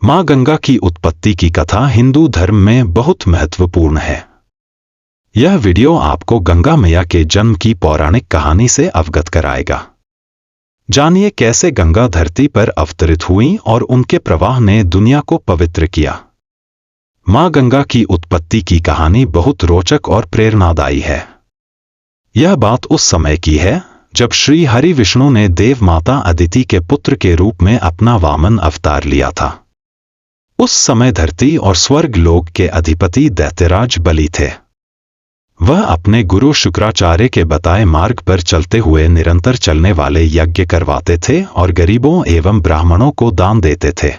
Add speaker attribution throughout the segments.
Speaker 1: मां गंगा की उत्पत्ति की कथा हिंदू धर्म में बहुत महत्वपूर्ण है। यह वीडियो आपको गंगा मैया के जन्म की पौराणिक कहानी से अवगत कराएगा। जानिए कैसे गंगा धरती पर अवतरित हुई और उनके प्रवाह ने दुनिया को पवित्र किया। मां गंगा की उत्पत्ति की कहानी बहुत रोचक और प्रेरणादायी है। यह बात उस समय की है जब श्री हरि विष्णु ने देव माता अदिति के पुत्र के रूप में अपना वामन अवतार लिया था। उस समय धरती और स्वर्ग लोक के अधिपति दैत्यराज बलि थे। वह अपने गुरु शुक्राचार्य के बताए मार्ग पर चलते हुए निरंतर चलने वाले यज्ञ करवाते थे और गरीबों एवं ब्राह्मणों को दान देते थे।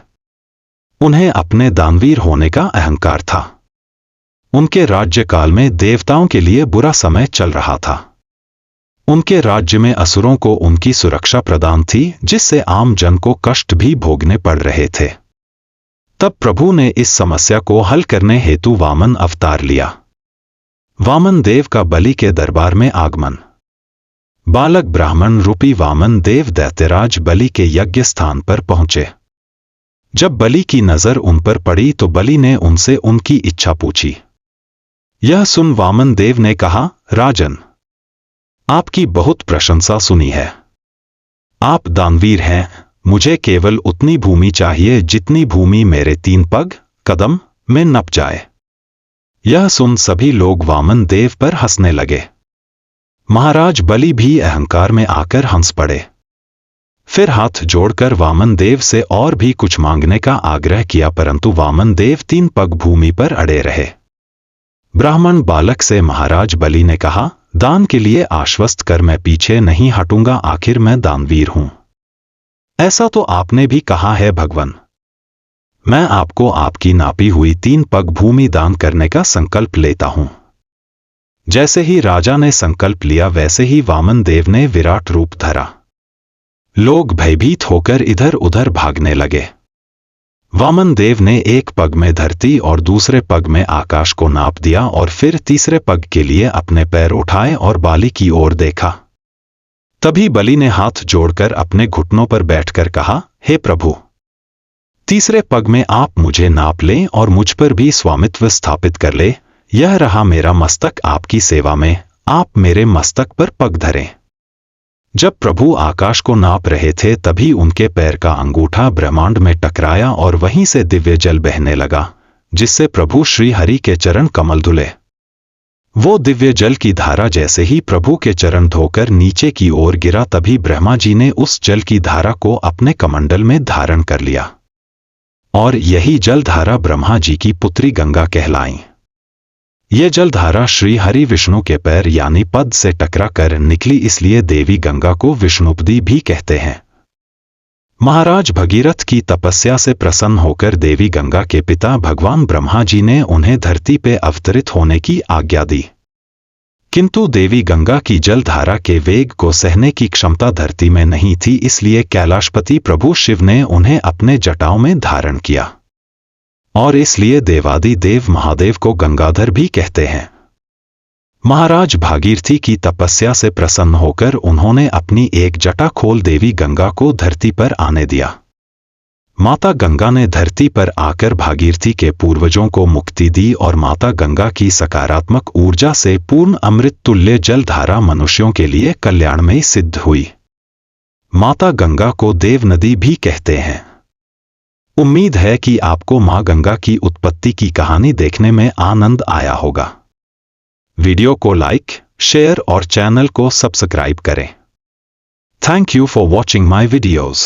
Speaker 1: उन्हें अपने दानवीर होने का अहंकार था। उनके राज्यकाल में देवताओं के लिए बुरा समय चल रहा था। उनके राज्य में असुरों को उनकी सुरक्षा प्रदान थी, जिससे आम जन को कष्ट भी भोगने पड़ रहे थे। तब प्रभु ने इस समस्या को हल करने हेतु वामन अवतार लिया। वामन देव का बलि के दरबार में आगमन। बालक ब्राह्मण रूपी वामन देव दैत्यराज बलि के यज्ञ स्थान पर पहुंचे। जब बलि की नजर उन पर पड़ी तो बलि ने उनसे उनकी इच्छा पूछी। यह सुन वामन देव ने कहा, राजन, आपकी बहुत प्रशंसा सुनी है। आप दानवीर हैं। मुझे केवल उतनी भूमि चाहिए जितनी भूमि मेरे 3 पग कदम में नप जाए। यह सुन सभी लोग वामन देव पर हंसने लगे। महाराज बलि भी अहंकार में आकर हंस पड़े। फिर हाथ जोड़कर वामन देव से और भी कुछ मांगने का आग्रह किया, परंतु वामन देव 3 पग भूमि पर अड़े रहे। ब्राह्मण बालक से महाराज बलि ने कहा, दान के लिए आश्वस्त कर मैं पीछे नहीं हटूंगा, आखिर मैं दानवीर हूं। ऐसा तो आपने भी कहा है भगवान। मैं आपको आपकी नापी हुई 3 पग भूमि दान करने का संकल्प लेता हूं। जैसे ही राजा ने संकल्प लिया वैसे ही वामन देव ने विराट रूप धरा। लोग भयभीत होकर इधर उधर भागने लगे। वामन देव ने एक पग में धरती और दूसरे पग में आकाश को नाप दिया और फिर तीसरे पग के लिए अपने पैर उठाए और बाली की ओर देखा। तभी बलि ने हाथ जोड़कर अपने घुटनों पर बैठकर कहा, हे प्रभु, तीसरे पग में आप मुझे नाप लें और मुझ पर भी स्वामित्व स्थापित कर ले। यह रहा मेरा मस्तक आपकी सेवा में, आप मेरे मस्तक पर पग धरें। जब प्रभु आकाश को नाप रहे थे तभी उनके पैर का अंगूठा ब्रह्मांड में टकराया और वहीं से दिव्य जल बहने लगा, जिससे प्रभु श्री हरि के चरण कमल धुले। वो दिव्य जल की धारा जैसे ही प्रभु के चरण धोकर नीचे की ओर गिरा, तभी ब्रह्मा जी ने उस जल की धारा को अपने कमंडल में धारण कर लिया और यही जलधारा ब्रह्मा जी की पुत्री गंगा कहलाई। ये जलधारा श्री हरि विष्णु के पैर यानी पद से टकरा कर निकली, इसलिए देवी गंगा को विष्णुपदी भी कहते हैं। महाराज भगीरथ की तपस्या से प्रसन्न होकर देवी गंगा के पिता भगवान ब्रह्मा जी ने उन्हें धरती पे अवतरित होने की आज्ञा दी। किंतु देवी गंगा की जलधारा के वेग को सहने की क्षमता धरती में नहीं थी, इसलिए कैलाशपति प्रभु शिव ने उन्हें अपने जटाओं में धारण किया और इसलिए देवादि देव महादेव को गंगाधर भी कहते हैं। महाराज भागीरथी की तपस्या से प्रसन्न होकर उन्होंने अपनी एक जटा खोल देवी गंगा को धरती पर आने दिया। माता गंगा ने धरती पर आकर भागीरथी के पूर्वजों को मुक्ति दी और माता गंगा की सकारात्मक ऊर्जा से पूर्ण अमृत तुल्य जलधारा मनुष्यों के लिए कल्याणमयी सिद्ध हुई। माता गंगा को देव नदी भी कहते हैं। उम्मीद है कि आपको मां गंगा की उत्पत्ति की कहानी देखने में आनंद आया होगा। वीडियो को लाइक, शेयर और चैनल को सब्सक्राइब करें। Thank you for watching my videos.